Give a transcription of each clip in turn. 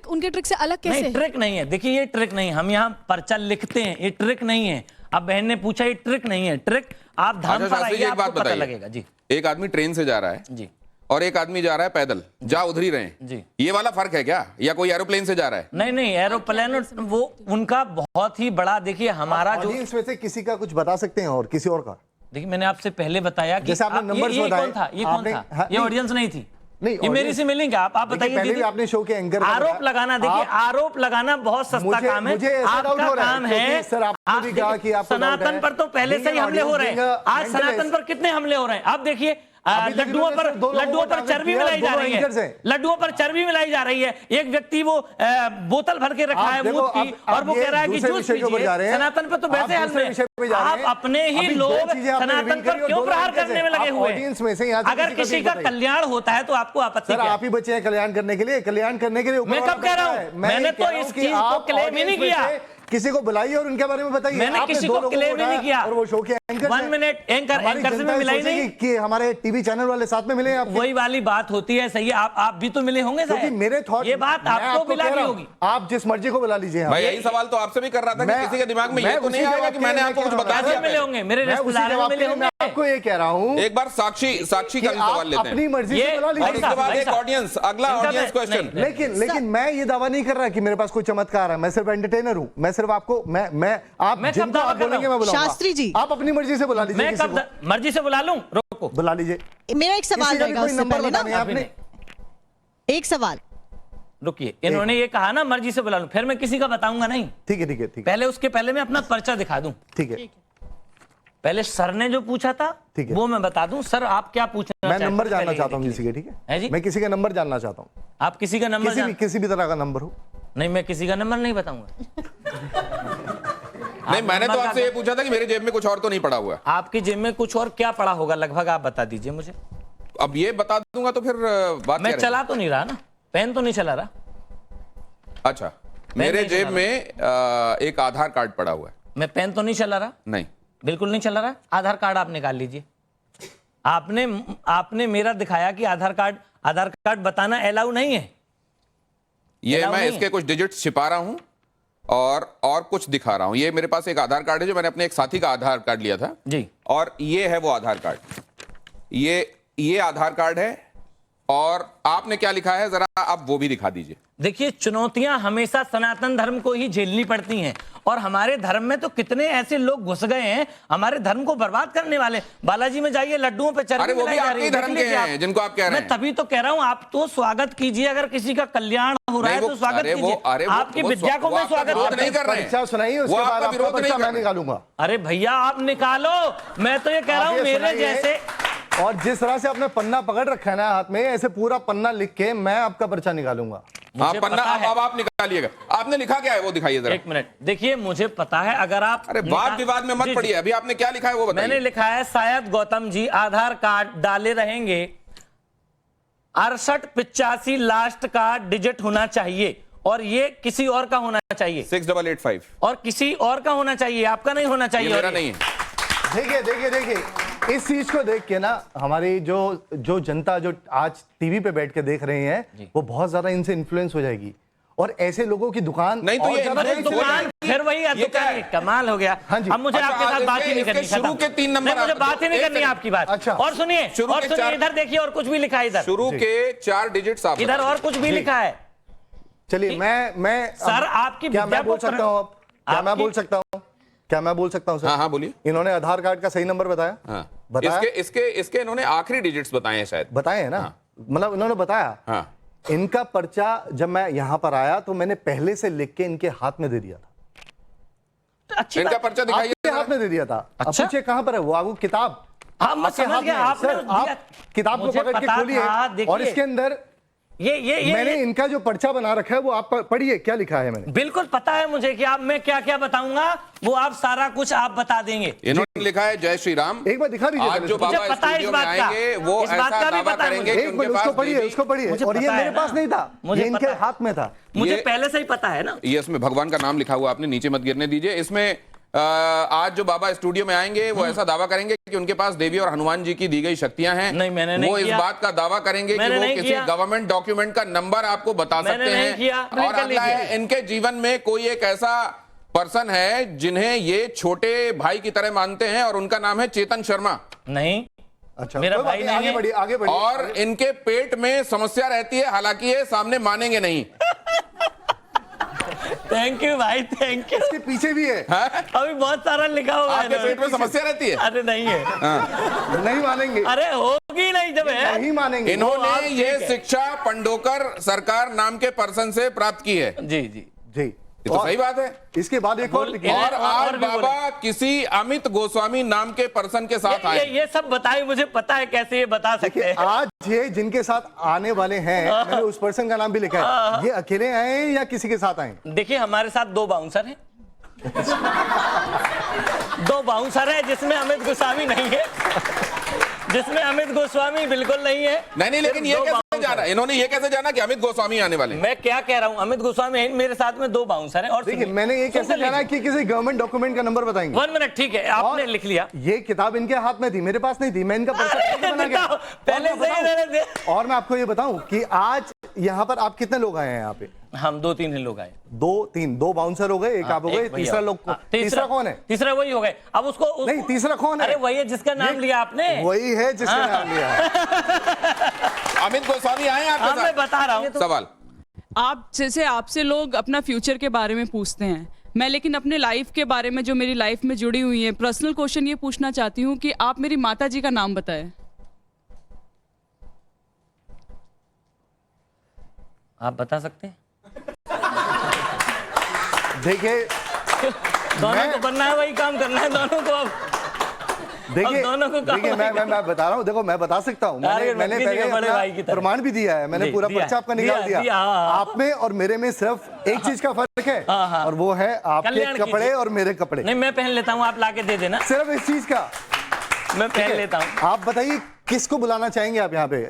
Trick उनके trick से अलग कैसे? नहीं, ट्रिक नहीं है। देखिए ये ट्रिक नहीं, हम यहाँ पर्चा लिखते हैं, ये ट्रिक नहीं है। अब बहन ने पूछा, ये ट्रिक नहीं है। ट्रिक आप धर्म पर आइए, आपको पता लगेगा जी। एक आदमी ट्रेन से जा रहा है जी और एक आदमी जा रहा है पैदल, जा उधर ही रहे जी। ये वाला फर्क है क्या, या कोई एरोप्लेन से जा रहा है? नहीं नहीं, एरोप्लेन वो उनका बहुत ही बड़ा। देखिए हमारा जो ऑडियंस में से किसी का कुछ बता सकते हैं और किसी और का? देखिए मैंने आपसे पहले बताया कि जैसे आपने नंबर्स बताए, कौन था, ये कौन था? ये ऑडियंस नहीं थी। नहीं, ये मेरी से मिलेंगे आप बताइए। पहले भी आपने शो के एंकर आरोप लगाना, देखिए आरोप लगाना बहुत सस्ता काम है। आपका काम है सनातन पर तो पहले से ही हमले हो रहे हैं। आज सनातन पर कितने हमले हो रहे हैं आप देखिए। लड्डुओं पर चर्बी मिलाई जा रही है, लड्डुओं पर चर्बी मिलाई जा रही है। एक व्यक्ति वो बोतल भर के रखा है दूध की और वो कह रहा है कि जूस पीजिए। सनातन पर तो वैसे हमले, आप अपने ही लोग सनातन पर क्यों प्रहार करने में लगे हुए हैं? अगर किसी का कल्याण होता है तो आपको आपत्ति क्या? आप ही बचे हैं कल्याण करने के लिए, कल्याण करने के लिए। मैं कब कह रहा हूं? मैंने तो इस चीज को क्लेम ही नहीं किया। किसी को बुलाइए और उनके बारे में बताइए। मैंने किसी को क्लेम ही नहीं किया। और वो शो के एंकर 1 मिनट एंकर से मैं मिलाई नहीं कि हमारे टीवी चैनल वाले साथ में मिले हैं। वही वाली बात होती है, सही है। आप भी तो मिले होंगे क्योंकि मेरे थॉट, ये बात आपको मिला नहीं होगी। आप जिस मर्जी को बुला लीजिए। भाई यही सवाल तो आपसे भी कर रहा था कि किसी के दिमाग में ये तो नहीं आएगा कि मैंने आपको कुछ बता दिया। मिले होंगे मेरे रिश्तेदारों में मिले होंगे। आपको ये कह रहा हूँ, एक बार साक्षी का भी सवाल लेते हैं, अपनी मर्जी से बुला लीजिए। इसके बाद एक ऑडियंस, अगला ऑडियंस क्वेश्चन। लेकिन मैं ये दावा नहीं कर रहा कि मेरे पास कोई चमत्कार है। मैं सिर्फ एंटरटेनर हूँ। मैं सिर्फ आपको आप जिनको आप बोलेंगे मैं बुलाऊंगा। शास्त्री जी, आप अपनी मर्जी से बुला लीजिए। मैं कब मर्जी से बुला लूं? रोको, बुला लीजिए। मेरा एक सवाल रहेगा उससे पहले ना। आपने एक सवाल, रुकिए, इन्होंने ये कहा ना मर्जी से बुला लूं, फिर मैं किसी का बताऊंगा नहीं। ठीक है ठीक है ठीक है। पहले उसके पहले मैं अपना पर्चा दिखा दूं। ठीक है। पहले सर ने जो पूछा था वो मैं बता दूं। सर आप क्या पूछना चाहते हैं? मैं नंबर जानना चाहता हूं किसी के। ठीक है जी, मैं किसी का नंबर जानना चाहता हूं। आप किसी का नंबर किसी भी तरह का नंबर हो? नहीं, मैं किसी का नंबर नहीं बताऊंगा। नहीं, मैंने तो आपसे ये पूछा था कि मेरी जेब में कुछ और तो नहीं पड़ा हुआ। आपकी जेब में कुछ और क्या पड़ा होगा लगभग, आप बता दीजिए मुझे। अब ये बता दूंगा तो फिर बात मैं चला तो नहीं रहा ना, पेन तो नहीं चला रहा। अच्छा, मेरे जेब में एक आधार कार्ड पड़ा हुआ है। मैं पेन तो नहीं चला रहा? नहीं, बिल्कुल नहीं चला रहा। आधार कार्ड आप निकाल लीजिए। आपने मेरा दिखाया कि आधार कार्ड बताना अलाउ नहीं है। ये मैं इसके कुछ डिजिट्स छिपा रहा हूं और कुछ दिखा रहा हूं। ये मेरे पास एक आधार कार्ड है जो मैंने अपने एक साथी का आधार कार्ड लिया था जी, और ये है वो आधार कार्ड। ये आधार कार्ड है और आपने क्या लिखा है जरा आप वो भी दिखा दीजिए। देखिए, चुनौतियां हमेशा सनातन धर्म को ही झेलनी पड़ती हैं और हमारे धर्म में तो कितने ऐसे लोग घुस गए हैं हमारे धर्म को बर्बाद करने वाले। बालाजी में जाइए, लड्डुओं पे चर्बी मिलाई जा रही है। धर्म के हैं जिनको आप कह रहे हैं। मैं तभी तो कह रहा हूं, आप तो स्वागत कीजिए। अगर किसी का कल्याण हो रहा है तो स्वागत कीजिए। आपकी विद्या को मैं स्वागत नहीं कर रहे हैं। पर्चा सुनाइए, उसके बाद आपका पर्चा मैं निकालूंगा। अरे भैया आप निकालो, मैं तो ये कह रहा हूं मेरे जैसे। और जिस तरह से आपने पन्ना पकड़ रखा है ना हाथ में, ऐसे पूरा पन्ना लिख के मैं आपका पर्चा निकालूंगा। पन्ना अब आप निकालिएगा। आपने लिखा क्या है वो दिखाइए जरा। 1 मिनट, देखिए मुझे पता है। अगर आप अरे वाद विवाद में मत पड़िए। अभी आपने क्या लिखा है वो बताइए। मैंने लिखा है, शायद गौतम जी आधार कार्ड डाले रहेंगे, 68 85 लास्ट का डिजिट होना चाहिए और ये किसी और का होना चाहिए। 6885 और किसी और का होना चाहिए, आपका नहीं होना चाहिए। मेरा नहीं है। देखिए इस चीज को देख के ना हमारी जो जनता जो आज टीवी पे बैठ के देख रहे हैं वो बहुत ज्यादा इनसे इन्फ्लुएंस हो जाएगी और ऐसे लोगों की दुकान नहीं तो ये दुकान फिर वही दुकान। कमाल हो गया। हाँ जी। अब मुझे आपके साथ बात ही नहीं करनी। शुरू के 3 नंबर मुझे बात ही नहीं करनी आपकी बात। अच्छा। और सुनिए इधर देखिए, और कुछ भी लिखा है इधर। शुरू के 4 डिजिट्स आप इधर और कुछ भी लिखा है। चलिए मैं सर आपकी क्या मैं बोल सकता हूँ? क्या मैं बोल सकता हूँ सर? हाँ बोलिए। इन्होंने आधार कार्ड का सही नंबर बताया? हाँ। बताया? इसके इन्होंने आखिरी डिजिट्स बताए हैं शायद। बताए हैं ना? मतलब इन्होंने बताया। हाँ। इनका पर्चा जब मैं यहां पर आया तो मैंने पहले से लिख के इनके हाथ में दे दिया था। अच्छी इनका पर्चा दिखाइए। आपके हाथ में दे दिया था। अच्छा? पूछिए कहां पर है वो? आपको किताब मैं समझ गया। आप किताब को पकड़ के खोलिए और इसके अंदर ये मैंने इनका जो पर्चा बना रखा है वो आप पढ़िए क्या लिखा है मैंने। बिल्कुल पता है मुझे कि आप मैं क्या क्या बताऊंगा वो आप सारा कुछ आप बता देंगे। इन्होंने लिखा है जय श्री राम। एक बार दिखा दीजिए। आज जो बाबा स्टूडियो में आएंगे वो ऐसा दावा करेंगे कि उनके पास उसको पढ़िए। और ये मेरे पास नहीं था, ये इनके हाथ में था। मुझे पहले से ही पता है ना। ये इसमें भगवान का नाम लिखा हुआ, आपने नीचे मत गिरने दीजिए। इसमें आज जो बाबा स्टूडियो में आएंगे वो ऐसा दावा करेंगे कि उनके पास देवी और हनुमान जी की दी गई शक्तियां हैं। नहीं, मैंने नहीं वो इस किया। बात का दावा करेंगे कि वो किसी गवर्नमेंट डॉक्यूमेंट का नंबर आपको बता सकते हैं। और अगला है, इनके जीवन में कोई एक ऐसा पर्सन है जिन्हें ये छोटे भाई की तरह मानते हैं और उनका नाम है चेतन शर्मा। नहीं, अच्छा, मेरा भाई नहीं आगे है। बढ़िए, आगे बढ़िए। और इनके पेट में समस्या रहती है, हालांकि ये सामने मानेंगे नहीं। थैंक यू भाई, थैंक यू। इसके पीछे भी है। अभी बहुत सारा लिखा हुआ है। आपके पेट में समस्या रहती है? अरे नहीं है। नहीं मानेंगे, अरे होगी नहीं जब है। नहीं मानेंगे। इन्होंने ये शिक्षा पंडोकर सरकार नाम के पर्सन से प्राप्त की है। जी जी जी, ये तो सही बात है। इसके बाद एक और लिखिए। और आज और भी बाबा किसी अमित गोस्वामी नाम के पर्सन के साथ आए। ये सब बताए, मुझे पता है कैसे ये बता सकते देखिए, हैं। आज ये जिनके साथ आने वाले हैं, मैंने उस पर्सन का नाम भी लिखा है। ये अकेले आए हैं या किसी के साथ आए हैं? देखिए, हमारे साथ 2 बाउंसर हैं। 2 बाउंसर है, जिसमें अमित गोस्वामी नहीं है, जिसमें अमित गोस्वामी बिल्कुल नहीं है। नहीं, लेकिन ये कैसे जाना, इन्होंने ये कैसे जाना कि अमित गोस्वामी आने वाले? मैं क्या कह रहा हूँ, अमित गोस्वामी है, मेरे साथ में 2 बाउंसर हैं। और देखिए, मैंने ये कैसे जाना कि किसी गवर्नमेंट डॉक्यूमेंट का नंबर बताएंगे। 1 मिनट, ठीक है, आपने लिख लिया। ये किताब इनके हाथ में थी, मेरे पास नहीं थी। मैं इनका पर्चा बना के पहले से ही रहने दे। और मैं आपको ये बताऊं कि आज यहाँ पर आप कितने लोग आए हैं? यहाँ पे हम 2-3 लोग आए। 2 बाउंसर हो गए, एक आप हो गए, तीसरा लोग तीसरा कौन है? तीसरा वही हो गए। अब उसको नहीं, तीसरा कौन है? अरे वही है जिसका नाम लिया आपने। वही है जिसका नाम लिया है। अमित गोस्वामी आए आपके हाँ, साथ? मैं बता रहा हूँ। सवाल, आप जैसे आपसे लोग अपना फ्यूचर के बारे में पूछते हैं, मैं लेकिन अपने लाइफ के बारे में, जो मेरी लाइफ में जुड़ी हुई है, पर्सनल क्वेश्चन ये पूछना चाहती हूँ कि आप मेरी माता जी का नाम बताएं। आप बता सकते हैं? देखिए, दोनों को बनना है, वही काम करना है दोनों को। अब देखिए, दोनों को देखिए, मैं बता रहा हूँ। देखो, मैं बता सकता हूँ, मैंने पहले अपना प्रमाण भी दिया है। मैंने पूरा पर्चा आपका निकाल दिया। आप में और मेरे में सिर्फ एक चीज का फर्क है, और वो है आपके कपड़े और मेरे कपड़े। नहीं, मैं पहन लेता हूँ, आप लाके दे देना। सिर्फ इस चीज का मैं पहन लेता हूँ। आप बताइए, किसको बुलाना चाहेंगे आप यहाँ पे?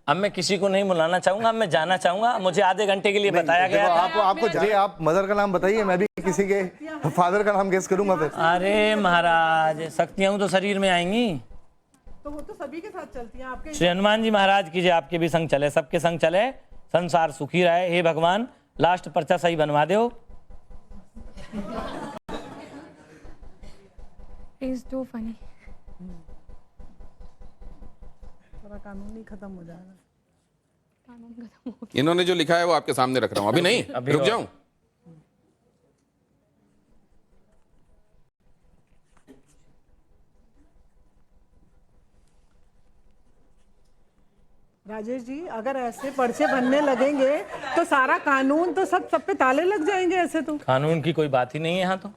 अब मैं किसी को नहीं बुलाना चाहूंगा, मैं जाना चाहूंगा। मुझे आधे घंटे के लिए बताया गया था। आपको चाहिए, आप मदर का नाम बताइए, मैं भी किसी के फादर का नाम गेस करूंगा फिर। अरे महाराज, शक्तियां तो शरीर में आएंगी, तो वो तो सभी के साथ चलती हैं। आपके श्री हनुमान जी महाराज कीजिए, आपके भी संग चले, सबके संग चले, संसार सुखी रहे। हे भगवान, लास्ट पर्चा सही बनवा दो। Please do funny. थोड़ा कानून ही खत्म हो जाएगा। इन्होंने जो लिखा है वो आपके सामने रख रहा हूं। अभी नहीं, रुक जाऊं? राजेश जी, अगर ऐसे पर्चे बनने लगेंगे तो सारा कानून तो सब पे ताले लग जाएंगे। ऐसे तो कानून की कोई बात ही नहीं है यहाँ।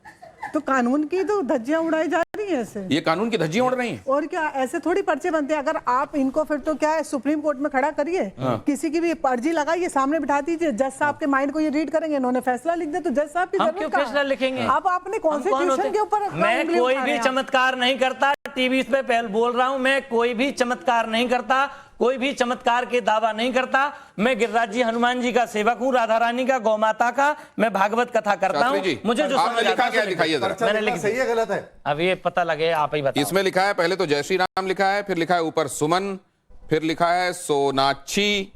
तो कानून की तो धज्जियां उड़ाई जा रही है ऐसे। ये कानून की धज्जियां उड़ रही हैं। और क्या, ऐसे थोड़ी पर्चे बनते हैं? अगर आप इनको फिर तो क्या है, सुप्रीम कोर्ट में खड़ा करिए, किसी की भी अर्जी लगाइए, सामने बिठा दीजिए, जज साहब के माइंड को ये रीड करेंगे, इन्होंने फैसला लिख दिया, तो जज साहब की हम जरूरत क्यों कहाँ फैसला है? लिखेंगे? आप आपने कॉन्स्टिट्यूशन के ऊपर मैं उंगली कोई उठा भी रहे हैं। चमत्कार नहीं करता, टीवी पे पहले बोल रहा हूं, मैं कोई भी चमत्कार नहीं करता, कोई भी चमत्कार के दावा नहीं करता। मैं गिरिराज जी हनुमान जी का सेवक हूं, राधा रानी का, गौ माता का। मैं भागवत कथा करता हूं। मुझे जो आपने लिखा क्या दिखाइए जरा। मैंने लिखा, सही है गलत है? अब ये पता लगे, आप ही बताओ। इसमें लिखा है, पहले तो जय श्री राम लिखा है, फिर लिखा है ऊपर सुमन, फिर लिखा है सोनाक्षी,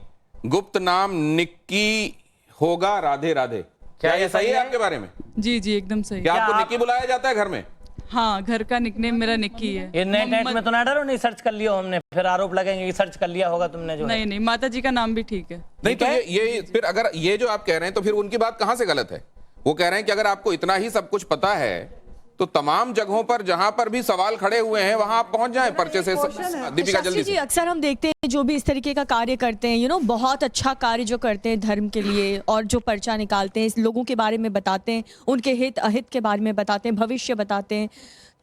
गुप्त नाम निक्की होगा, राधे राधे। क्या ये सही है आपके बारे में? जी जी, एकदम सही। क्या आपको निक्की बुलाया जाता है घर में? हाँ, घर का निकनेम मेरा निक्की है। ये नेट में तो ना डरो, नहीं सर्च कर लिया हमने, फिर आरोप लगेंगे कि सर्च कर लिया होगा तुमने। जो नहीं नहीं, माता जी का नाम भी ठीक है। नहीं तो ये फिर अगर ये जो आप कह रहे हैं तो फिर उनकी बात कहां से गलत है? वो कह रहे हैं कि अगर आपको इतना ही सब कुछ पता है तो तमाम जगहों पर जहां पर भी सवाल खड़े हुए हैं वहां आप पहुंच जाएं पर्चे से। दीपिका जल्दी जी, से। अक्सर हम देखते हैं जो भी इस तरीके का कार्य करते हैं, बहुत अच्छा कार्य जो करते हैं धर्म के लिए, और जो पर्चा निकालते हैं, इस लोगों के बारे में बताते हैं, उनके हित अहित के बारे में बताते हैं, भविष्य बताते हैं,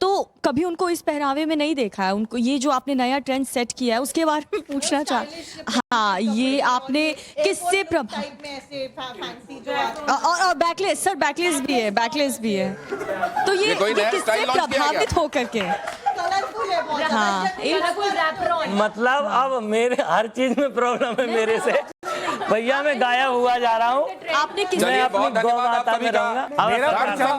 तो कभी उनको इस पहरावे में नहीं देखा है। उनको ये जो आपने नया ट्रेंड सेट किया है उसके बारे में पूछना चाहते। हाँ, ये आपने किससे और बैकलेस, सर बैकलेस भी है, बैकलेस भी है, तो ये किससे प्रभावित होकर के? हाँ, मतलब अब मेरे हर चीज में प्रॉब्लम है मेरे से। भैया मैं गायब हुआ जा रहा हूँ। आपने किस चलिए, बहुत धन्यवाद आप सभी का। रहूंगा।